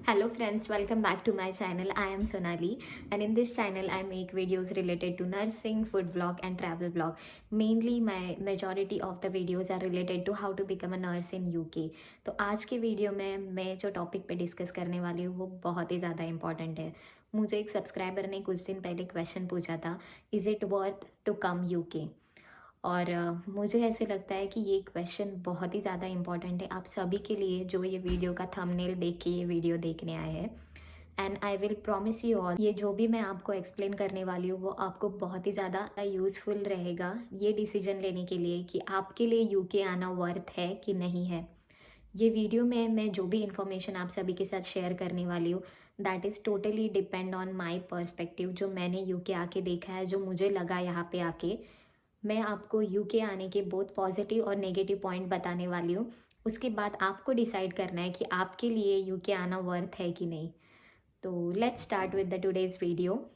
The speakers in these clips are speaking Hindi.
Hello friends, welcome back to my channel. I am Sonali and in this channel I make videos related to nursing, food vlog and travel vlog. Mainly my majority of the videos are related to how to become a nurse in UK. तो आज के वीडियो में मैं जो टॉपिक पे डिस्कस करने वाली हूँ वो बहुत ही ज़्यादा इंपॉर्टेंट है। मुझे एक सब्सक्राइबर ने कुछ दिन पहले क्वेश्चन पूछा था, is it worth to come UK? और मुझे ऐसे लगता है कि ये क्वेश्चन बहुत ही ज़्यादा इम्पॉर्टेंट है आप सभी के लिए जो ये वीडियो का थंबनेल देख के ये वीडियो देखने आए हैं। And I will promise you all, ये जो भी मैं आपको एक्सप्लेन करने वाली हूँ वो आपको बहुत ही ज़्यादा यूज़फुल रहेगा ये डिसीजन लेने के लिए कि आपके लिए यूके आना वर्थ है कि नहीं है। ये वीडियो में मैं जो भी इंफॉर्मेशन आप सभी के साथ शेयर करने वाली हूँ that is totally depend on my perspective, जो मैंने यूके आके देखा है, जो मुझे लगा यहाँ पे आके। मैं आपको यूके आने के बहुत पॉजिटिव और नेगेटिव पॉइंट बताने वाली हूँ। उसके बाद आपको डिसाइड करना है कि आपके लिए यूके आना वर्थ है कि नहीं। तो let's start with the today's video.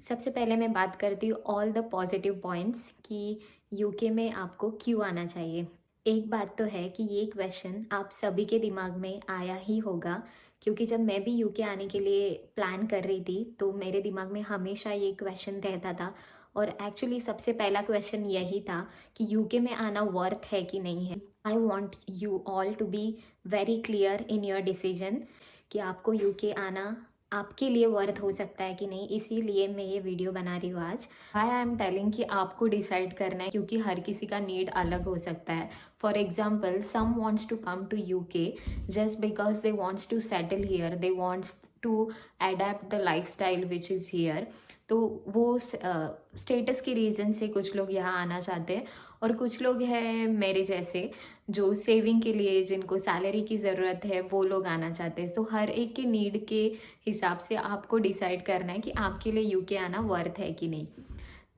सबसे पहले मैं बात करती हूँ ऑल द पॉजिटिव पॉइंट्स कि यूके में आपको क्यों आना चाहिए। एक बात तो है कि ये क्वेश्चन आप सभी के दिमाग में आया ही होगा, क्योंकि जब मैं भी यूके आने के लिए प्लान कर रही थी तो मेरे दिमाग में हमेशा ये क्वेश्चन रहता था। और एक्चुअली सबसे पहला क्वेश्चन यही था कि यूके में आना वर्थ है कि नहीं है। I want you all to be very clear in your decision कि आपको यूके आना आपके लिए वर्थ हो सकता है कि नहीं। इसीलिए मैं ये वीडियो बना रही हूँ आज। आई एम टेलिंग कि आपको डिसाइड करना है, क्योंकि हर किसी का नीड अलग हो सकता है। For example, some wants to come to UK just because they wants to settle here, they wants to adept the life style which is here. तो वो स्टेटस के रीज़न से कुछ लोग यहाँ आना चाहते हैं, और कुछ लोग हैं मेरे जैसे जो सेविंग के लिए, जिनको सैलरी की ज़रूरत है, वो लोग आना चाहते हैं। तो हर एक के नीड के हिसाब से आपको डिसाइड करना है कि आपके लिए यूके आना वर्थ है कि नहीं।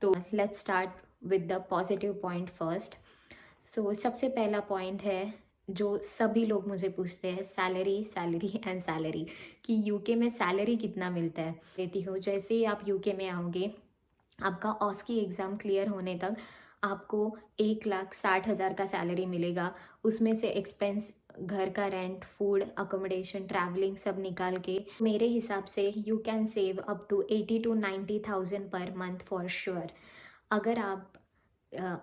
तो let's start with the positive point first. So सबसे पहला पॉइंट है जो सभी लोग मुझे पूछते हैं, सैलरी सैलरी एंड सैलरी, कि यूके में सैलरी कितना मिलता है। देती हूँ, जैसे ही आप यूके में आओगे आपका ऑस्की एग्ज़ाम क्लियर होने तक आपको 1,60,000 का सैलरी मिलेगा। उसमें से एक्सपेंस, घर का रेंट, फूड, अकोमोडेशन, ट्रैवलिंग सब निकाल के मेरे हिसाब से you can save up to 80 to 90,000 per month for sure. अगर आप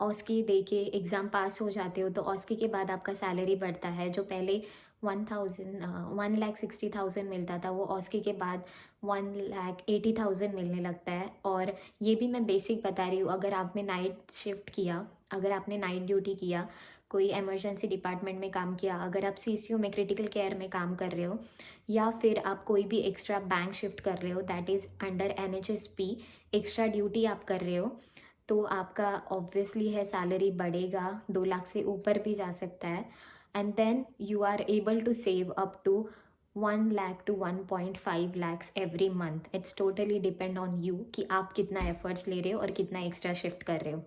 ऑस्की दे के एग्ज़ाम पास हो जाते हो तो ऑस्की के बाद आपका सैलरी बढ़ता है। जो पहले 1,60,000 मिलता था वो ऑस्की के बाद 1,80,000 मिलने लगता है। और ये भी मैं बेसिक बता रही हूँ, अगर आपने नाइट शिफ्ट किया, अगर आपने नाइट ड्यूटी किया, कोई इमरजेंसी डिपार्टमेंट में काम किया, अगर आप सीसीयू में क्रिटिकल केयर में काम कर रहे हो, या फिर आप कोई भी एक्स्ट्रा बैंक शिफ्ट कर रहे हो that is under NHSP, extra duty आप कर रहे हो, तो आपका ऑब्वियसली है सैलरी बढ़ेगा, 2 लाख से ऊपर भी जा सकता है। And then you are able to save up to 1 lakh to 1.5 lakhs every month. It's totally depend on you कि आप कितना एफर्ट्स ले रहे हो और कितना एक्स्ट्रा शिफ्ट कर रहे हो।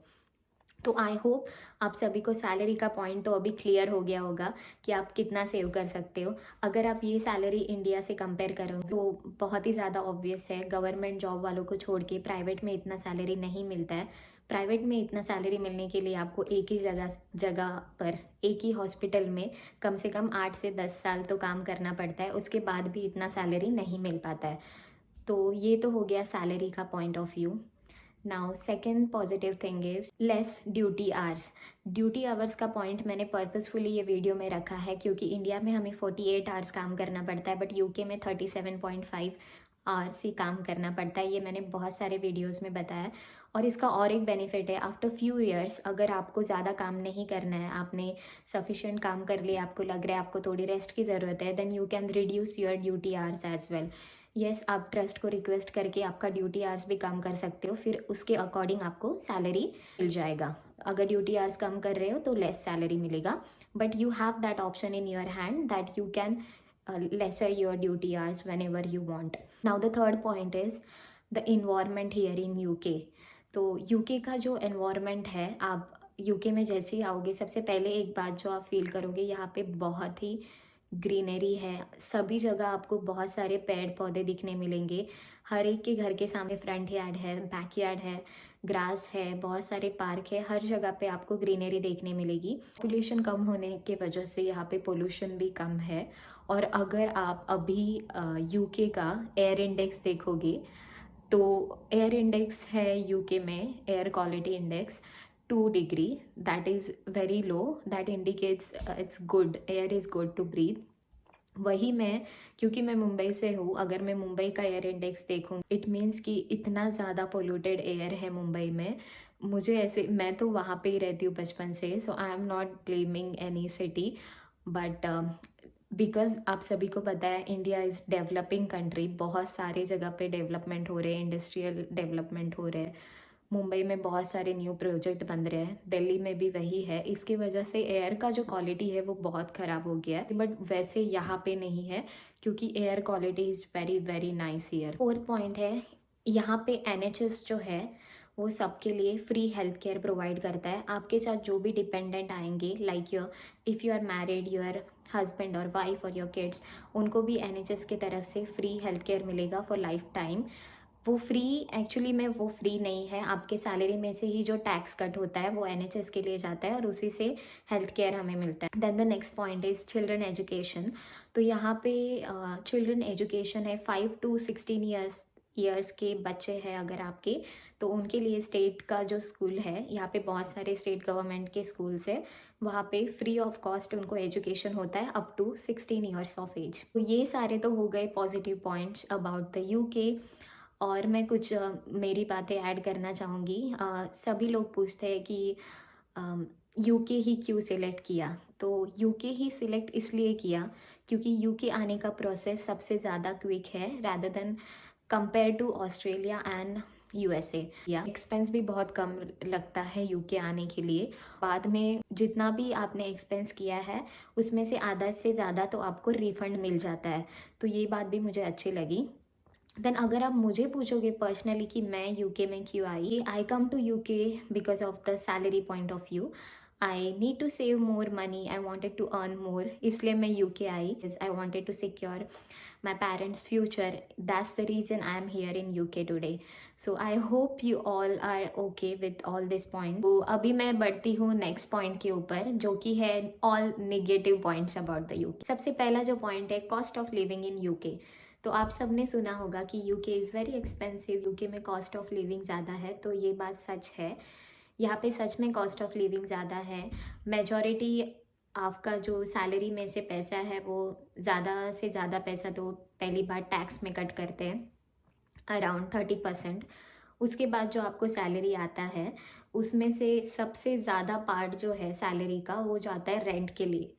तो आई होप आप सभी को सैलरी का पॉइंट तो अभी क्लियर हो गया होगा कि आप कितना सेव कर सकते हो। अगर आप ये सैलरी इंडिया से कंपेयर करो तो बहुत ही ज़्यादा ऑब्वियस है, गवर्नमेंट जॉब वालों को छोड़ के प्राइवेट में इतना सैलरी नहीं मिलता है। प्राइवेट में इतना सैलरी मिलने के लिए आपको एक ही जगह पर, एक ही हॉस्पिटल में कम से कम 8 से 10 साल तो काम करना पड़ता है, उसके बाद भी इतना सैलरी नहीं मिल पाता है। तो ये तो हो गया सैलरी का point of view. Now second positive thing is less duty hours. Duty hours का पॉइंट मैंने पर्पसफुली ये वीडियो में रखा है क्योंकि इंडिया में हमें 48 आवर्स काम करना पड़ता है, बट यूके में 37.5 आवर्स ही काम करना पड़ता है। ये मैंने बहुत सारे वीडियोस में बताया। और इसका और एक बेनिफिट है, आफ्टर फ्यू ईयर्स अगर आपको ज़्यादा काम नहीं करना है, आपने सफिशिएंट काम कर लिया, आपको लग रहा है आपको थोड़ी रेस्ट की ज़रूरत है, then you can reduce your duty hours as well. Yes, आप ट्रस्ट को रिक्वेस्ट करके आपका ड्यूटी आवर्स भी कम कर सकते हो, फिर उसके अकॉर्डिंग आपको सैलरी मिल जाएगा। अगर ड्यूटी आवर्स कम कर रहे हो तो लेस सैलरी मिलेगा, but you have that option in your hand that you can lesser your duty hours whenever you want. Now the third point is the environment here in UK. तो यूके का जो एनवायरनमेंट है, आप यूके में जैसे ही आओगे सबसे पहले एक बात जो आप फील करोगे, यहाँ पे बहुत ही ग्रीनरी है। सभी जगह आपको बहुत सारे पेड़ पौधे दिखने मिलेंगे। हर एक के घर के सामने फ्रंट यार्ड है, बैक यार्ड है, ग्रास है, बहुत सारे पार्क है, हर जगह पे आपको ग्रीनरी देखने मिलेगी। पोल्यूशन कम होने की वजह से यहाँ पे पोल्यूशन भी कम है और अगर आप अभी यूके का एयर इंडेक्स देखोगे तो एयर इंडेक्स है यूके में, air quality index 2 degree, that is very low, that indicates it's good, air is good to breathe. वही मैं, क्योंकि मैं मुंबई से हूँ, अगर मैं मुंबई का एयर इंडेक्स देखूँ इट मीन्स कि इतना ज़्यादा पोल्यूटेड एयर है मुंबई में। मुझे ऐसे, मैं तो वहाँ पे ही रहती हूँ बचपन से, so I am not blaming any city, but because आप सभी को पता है इंडिया इज़ डेवलपिंग कंट्री, बहुत सारे जगह पे डेवलपमेंट हो रहे हैं, इंडस्ट्रियल डेवलपमेंट हो रहे हैं, मुंबई में बहुत सारे न्यू प्रोजेक्ट बन रहे हैं, दिल्ली में भी वही है। इसकी वजह से एयर का जो क्वालिटी है वो बहुत ख़राब हो गया है, बट वैसे यहाँ पे नहीं है क्योंकि air quality is very very nice here. Fourth point है, यहाँ पे एनएचएस जो है वो सबके लिए फ्री हेल्थ केयर प्रोवाइड करता है। आपके साथ जो भी डिपेंडेंट आएंगे, like your if you are married, your husband और वाइफ और योर किड्स, उनको भी एनएचएस की तरफ से फ्री हेल्थ केयर मिलेगा फॉर लाइफ टाइम। वो फ्री, एक्चुअली में वो फ्री नहीं है, आपके सैलरी में से ही जो टैक्स कट होता है वो एनएचएस के लिए जाता है और उसी से हेल्थ केयर हमें मिलता है। Then the next point is children education. तो यहाँ पे चिल्ड्रन एजुकेशन है 5 to 16 ईयर्स के बच्चे हैं अगर आपके, तो उनके लिए स्टेट का जो स्कूल है, यहाँ पे बहुत सारे स्टेट गवर्नमेंट के स्कूल्स है, वहाँ पे फ्री ऑफ कॉस्ट उनको एजुकेशन होता है up to 16 years of age. तो ये सारे तो हो गए positive points about the UK. और मैं कुछ मेरी बातें ऐड करना चाहूँगी। सभी लोग पूछते हैं कि यूके ही क्यों सिलेक्ट किया, तो यूके ही सिलेक्ट इसलिए किया क्योंकि यूके आने का प्रोसेस सबसे ज़्यादा क्विक है rather than compare to Australia and USA. या एक्सपेंस भी बहुत कम लगता है यूके आने के लिए। बाद में जितना भी आपने एक्सपेंस किया है उसमें से आधा से ज़्यादा तो आपको रिफंड मिल जाता है, तो ये बात भी मुझे अच्छी लगी। देन अगर आप मुझे पूछोगे पर्सनली कि मैं यूके में क्यों I come to UK because of the salary point of view. I need to save more money, I wanted to earn more, इसलिए मैं यूके आई। I wanted to secure my parents future, that's the reason I am here in UK today. So I hope you all are okay with all this point. तो अभी मैं बढ़ती हूँ नेक्स्ट पॉइंट के ऊपर, जो कि है all negative points about the UK. सबसे पहला जो पॉइंट है cost of living in UK. तो आप सब ने सुना होगा कि UK is very expensive, UK में कॉस्ट ऑफ लिविंग ज़्यादा है, तो ये बात सच है। यहाँ पे सच में कॉस्ट ऑफ लिविंग ज़्यादा है। मेजॉरिटी आपका जो सैलरी में से पैसा है वो ज़्यादा से ज़्यादा पैसा तो पहली बार टैक्स में कट करते हैं, अराउंड 30%। उसके बाद जो आपको सैलरी आता है उसमें से सबसे ज़्यादा पार्ट जो है सैलरी का वो जाता है रेंट के लिए।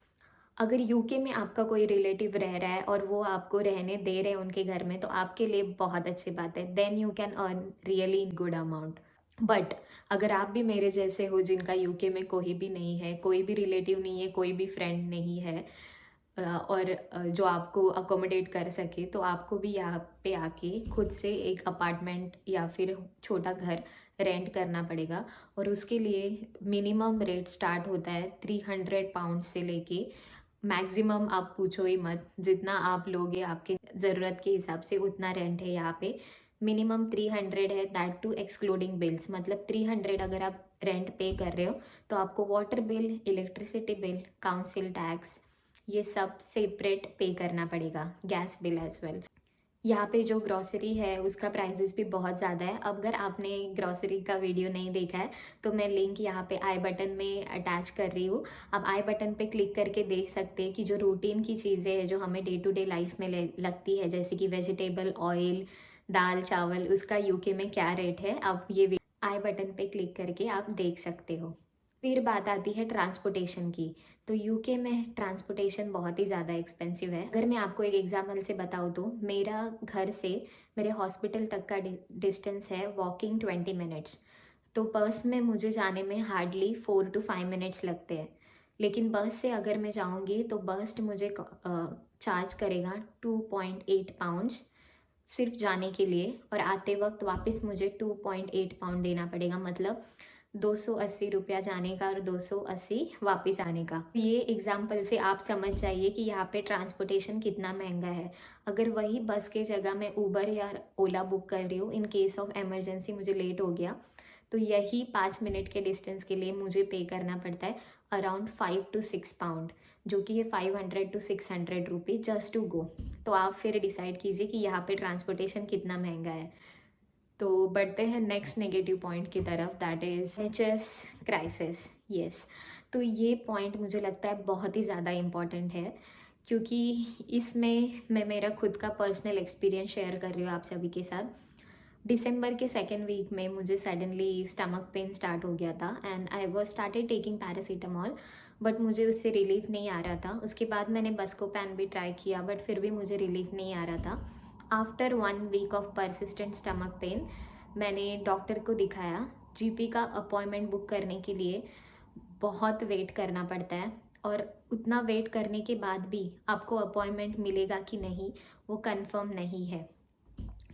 अगर यूके में आपका कोई रिलेटिव रह रहा है और वो आपको रहने दे रहे हैं उनके घर में, तो आपके लिए बहुत अच्छी बात है, then you can earn really good amount. But अगर आप भी मेरे जैसे हो जिनका यूके में कोई भी नहीं है, कोई भी रिलेटिव नहीं है, कोई भी फ्रेंड नहीं है, और जो आपको अकोमोडेट कर सके, तो आपको भी यहाँ पे आके खुद से एक अपार्टमेंट या फिर छोटा घर रेंट करना पड़ेगा। और उसके लिए मिनिमम रेट स्टार्ट होता है 300 पाउंड से लेके मैक्सिमम, आप पूछो ही मत, जितना आप लोगे आपके ज़रूरत के हिसाब से उतना रेंट है यहाँ पे। मिनिमम 300 है, दैट टू एक्सक्लूडिंग बिल्स, मतलब 300 अगर आप रेंट पे कर रहे हो तो आपको water bill, electricity bill, council tax, ये सब सेपरेट पे करना पड़ेगा, गैस बिल एज वेल। यहाँ पे जो ग्रॉसरी है उसका प्राइजेस भी बहुत ज़्यादा है। अगर आपने ग्रॉसरी का वीडियो नहीं देखा है तो मैं लिंक यहाँ पे आई बटन में अटैच कर रही हूँ, आप आई बटन पे क्लिक करके देख सकते हैं कि जो रूटीन की चीज़ें हैं जो हमें डे टू डे लाइफ में लगती है, जैसे कि वेजिटेबल ऑयल, दाल चावल, उसका यूके में क्या रेट है, आप ये आई बटन पे क्लिक करके आप देख सकते हो। फिर बात आती है ट्रांसपोर्टेशन की। तो यूके में ट्रांसपोर्टेशन बहुत ही ज़्यादा एक्सपेंसिव है। अगर मैं आपको एक एग्जांपल से बताऊँ तो मेरा घर से मेरे हॉस्पिटल तक का डिस्टेंस है वॉकिंग 20 मिनट्स, तो बस में मुझे जाने में हार्डली 4 to 5 मिनट्स लगते हैं। लेकिन बस से अगर मैं जाऊँगी तो बस मुझे चार्ज करेगा 2.8 पाउंड्स सिर्फ जाने के लिए, और आते वक्त वापस मुझे 2.8 पाउंड देना पड़ेगा, मतलब 280 रुपया जाने का और 280 वापस आने का। ये एग्जाम्पल से आप समझ जाइए कि यहाँ पे ट्रांसपोर्टेशन कितना महंगा है। अगर वही बस के जगह मैं उबर या ओला बुक कर रही हूँ, इन केस ऑफ एमरजेंसी मुझे लेट हो गया, तो यही 5 मिनट के डिस्टेंस के लिए मुझे पे करना पड़ता है अराउंड 5 to 6 पाउंड। जो कि है 500 to 600 rupees just to go. तो आप फिर डिसाइड कीजिए कि यहाँ पे ट्रांसपोर्टेशन कितना महंगा है। तो बढ़ते हैं नेक्स्ट नेगेटिव पॉइंट की तरफ, that is NHS crisis. Yes, तो ये पॉइंट मुझे लगता है बहुत ही ज़्यादा इम्पॉर्टेंट है, क्योंकि इसमें मैं मेरा खुद का पर्सनल एक्सपीरियंस शेयर कर रही हूँ आप सभी के साथ। दिसंबर के सेकेंड वीक में मुझे सडनली स्टमक पेन स्टार्ट हो गया था and I was started taking paracetamol, but मुझे उससे रिलीफ नहीं आ रहा था। उसके बाद मैंने बस्कोपैन भी ट्राई किया, बट फिर भी मुझे रिलीफ नहीं आ रहा था। After 1 week of persistent stomach pain मैंने डॉक्टर को दिखाया। जीपी का अपॉइंटमेंट बुक करने के लिए बहुत वेट करना पड़ता है, और उतना वेट करने के बाद भी आपको अपॉइंटमेंट मिलेगा कि नहीं वो कंफर्म नहीं है।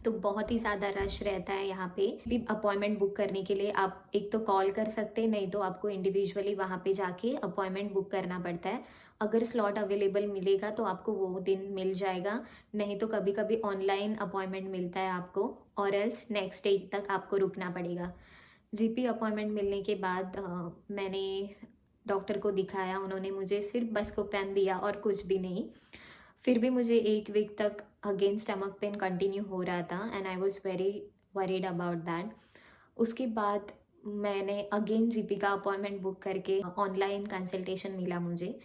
तो बहुत ही ज़्यादा रश रहता है यहाँ पे भी। अपॉइंटमेंट बुक करने के लिए आप एक तो कॉल कर सकते हैं, नहीं तो आपको इंडिविजुअली वहाँ पे जाके अपॉइंटमेंट बुक करना पड़ता है। अगर स्लॉट अवेलेबल मिलेगा तो आपको वो दिन मिल जाएगा, नहीं तो कभी कभी ऑनलाइन अपॉइंटमेंट मिलता है आपको, और एल्स नेक्स्ट डे तक आपको रुकना पड़ेगा। जीपी अपॉइंटमेंट मिलने के बाद मैंने डॉक्टर को दिखाया। उन्होंने मुझे सिर्फ बस्कोपैन दिया और कुछ भी नहीं। फिर भी मुझे 1 वीक तक अगेन स्टमक पेन कंटिन्यू हो रहा था and I was very worried about that. उसके बाद मैंने अगेन जीपी का अपॉइंटमेंट बुक करके ऑनलाइन कंसल्टेशन मिला मुझे।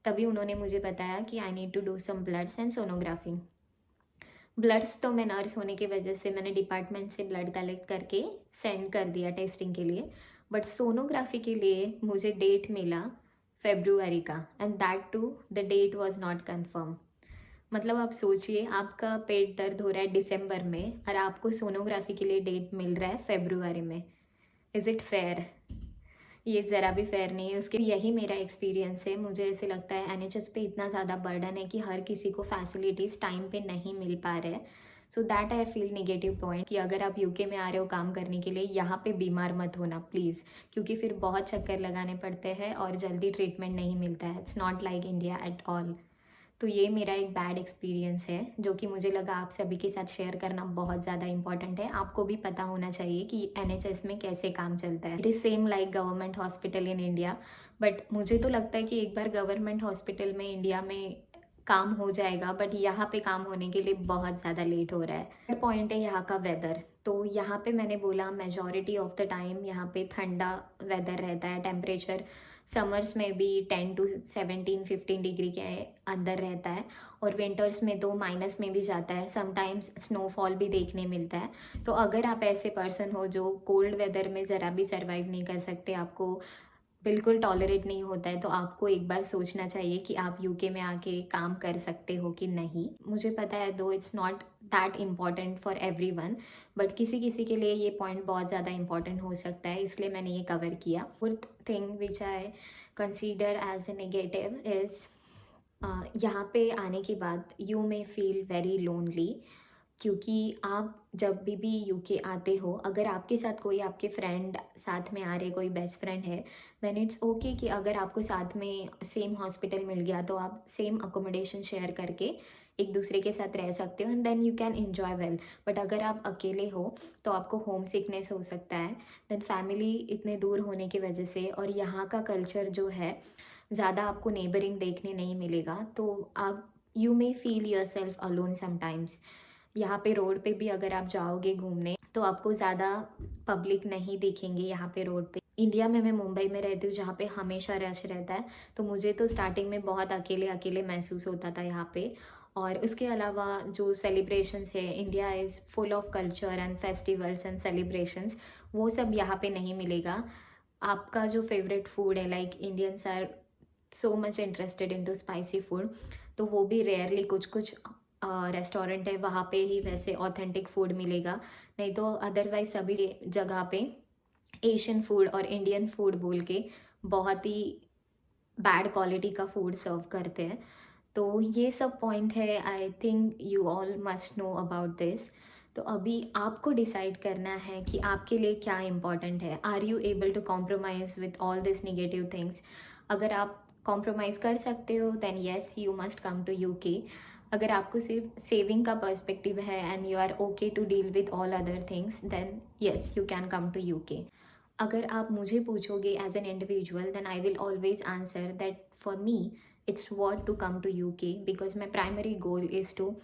तभी उन्होंने मुझे बताया कि I need to do some bloods and sonography. Bloods तो मैं नर्स होने की वजह से मैंने डिपार्टमेंट से ब्लड कलेक्ट करके सेंड कर दिया टेस्टिंग के लिए, बट सोनोग्राफी के लिए मुझे डेट मिला फेब्रुअरी का, and that to the date was not confirm. मतलब आप सोचिए, आपका पेट दर्द हो रहा है दिसंबर में और आपको सोनोग्राफी के लिए डेट मिल रहा है फेब्रुअरी में। Is it fair? ये ज़रा भी फेयर नहीं है। उसके यही मेरा एक्सपीरियंस है। मुझे ऐसे लगता है एनएचएस पे इतना ज़्यादा बर्डन है कि हर किसी को फैसिलिटीज़ टाइम पे नहीं मिल पा रहे हैं। So that I feel negative point कि अगर आप यूके में आ रहे हो काम करने के लिए, यहाँ पे बीमार मत होना प्लीज़, क्योंकि फिर बहुत चक्कर लगाने पड़ते हैं और जल्दी ट्रीटमेंट नहीं मिलता है। It's not like India at all. तो ये मेरा एक बैड एक्सपीरियंस है, जो कि मुझे लगा आप सभी के साथ शेयर करना बहुत ज़्यादा इंपॉर्टेंट है। आपको भी पता होना चाहिए कि एनएचएस में कैसे काम चलता है। It is same like government hospital in India, but मुझे तो लगता है कि एक बार गवर्नमेंट हॉस्पिटल में इंडिया में काम हो जाएगा, बट यहाँ पे काम होने के लिए बहुत ज़्यादा लेट हो रहा है। पॉइंट है यहाँ का वेदर। तो यहाँ पे मैंने बोला मेजॉरिटी ऑफ द टाइम यहाँ पे ठंडा वेदर रहता है। टेम्परेचर समर्स में भी 10 to 17-15 डिग्री के अंदर रहता है, और विंटर्स में तो माइनस में भी जाता है। समटाइम्स स्नोफॉल भी देखने मिलता है। तो अगर आप ऐसे पर्सन हो जो कोल्ड वेदर में ज़रा भी सर्वाइव नहीं कर सकते, आपको बिल्कुल टॉलरेट नहीं होता है, तो आपको एक बार सोचना चाहिए कि आप यूके में आके काम कर सकते हो कि नहीं। मुझे पता है दो it's not that important for everyone, but किसी किसी के लिए ये पॉइंट बहुत ज़्यादा इंपॉर्टेंट हो सकता है, इसलिए मैंने ये कवर किया। Fourth thing which I consider as a negative is यहाँ पे आने के बाद you may feel very lonely, क्योंकि आप जब भी यूके आते हो, अगर आपके साथ कोई आपके फ्रेंड साथ में आ रहे, कोई बेस्ट फ्रेंड है, देन इट्स ओके कि अगर आपको साथ में सेम हॉस्पिटल मिल गया तो आप सेम अकोमोडेशन शेयर करके एक दूसरे के साथ रह सकते हो and then you can enjoy well. But अगर आप अकेले हो तो आपको होम सिकनेस हो सकता है। देन फैमिली इतने दूर होने की वजह से, और यहाँ का कल्चर जो है, ज़्यादा आपको नेबरिंग देखने नहीं मिलेगा, तो आप you may feel your self alone sometimes. यहाँ पे रोड पे भी अगर आप जाओगे घूमने तो आपको ज़्यादा पब्लिक नहीं दिखेंगे यहाँ पे रोड पे। इंडिया में मैं मुंबई में रहती हूँ जहाँ पे हमेशा रश रहता है, तो मुझे तो स्टार्टिंग में बहुत अकेले अकेले महसूस होता था यहाँ पे। और उसके अलावा जो सेलिब्रेशंस है, India is full of culture and festivals and celebrations, वो सब यहाँ पे नहीं मिलेगा। आपका जो फेवरेट फूड है, like Indians are so much interested into spicy food, तो वो भी रेयरली कुछ कुछ रेस्टोरेंट है वहाँ पे ही वैसे ऑथेंटिक फूड मिलेगा, नहीं तो अदरवाइज सभी जगह पे एशियन फूड और इंडियन फूड बोल के बहुत ही बैड क्वालिटी का फूड सर्व करते हैं। तो ये सब पॉइंट है, I think you all must know about this. तो अभी आपको डिसाइड करना है कि आपके लिए क्या इम्पॉर्टेंट है। Are you able to compromise with all this negative things? अगर आप कॉम्प्रोमाइज़ कर सकते हो then yes you must come to UK. अगर आपको सिर्फ सेविंग का पर्सपेक्टिव है and you are okay to deal with all other things, then yes you can come to UK. अगर आप मुझे पूछोगे as an individual, then I will always answer that for me it's worth to come to UK because my primary goal is to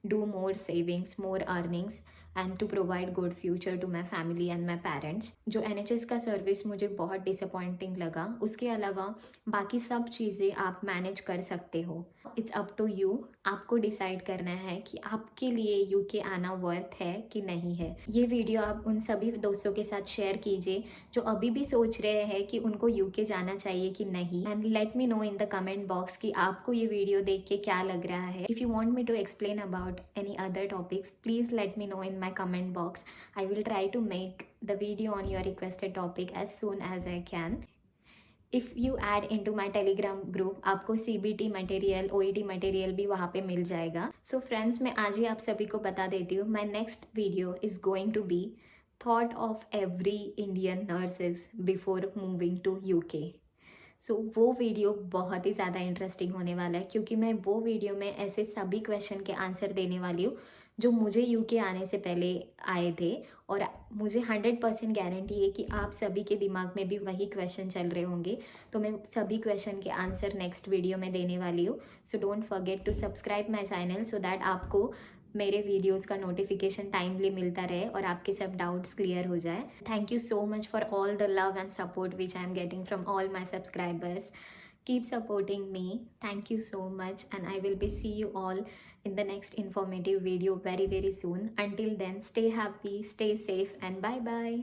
do more savings, more earnings and to provide good future to my family and my parents. जो NHS का सर्विस मुझे बहुत डिसअपॉइंटिंग लगा, उसके अलावा बाकी सब चीज़ें आप मैनेज कर सकते हो. It's up to you. आपको डिसाइड करना है कि आपके लिए यूके आना वर्थ है कि नहीं है. ये वीडियो आप उन सभी दोस्तों के साथ शेयर कीजिए जो अभी भी सोच रहे हैं कि उनको यूके जाना चाहिए कि नहीं. And let me know in the comment box कि आपको ये वीडियो देख के क्या लग रहा है. If you want me to explain about any other topics, please let me know in my comment box. I will try to make the video on your requested topic as soon as I can. If you add into my telegram group, आपको CBT मटेरियल, OET मटेरियल भी वहाँ पे मिल जाएगा. सो फ्रेंड्स, मैं आज ही आप सभी को बता देती हूँ, my next video is going to be thought of every Indian nurses before moving to UK. So वो वीडियो बहुत ही ज़्यादा इंटरेस्टिंग होने वाला है क्योंकि मैं वो वीडियो में ऐसे सभी क्वेश्चन के आंसर देने वाली हूँ जो मुझे यूके आने से पहले आए थे और मुझे 100% गारंटी है कि आप सभी के दिमाग में भी वही क्वेश्चन चल रहे होंगे. तो मैं सभी क्वेश्चन के आंसर नेक्स्ट वीडियो में देने वाली हूँ. So don't forget to subscribe my channel so that आपको मेरे वीडियोस का नोटिफिकेशन टाइमली मिलता रहे और आपके सब डाउट्स क्लियर हो जाए. Thank you so much for all the love and support which I am getting from all my subscribers. Keep supporting me. Thank you so much and I will be see you all in the next informative video very soon. Until then, stay happy, stay safe and bye bye.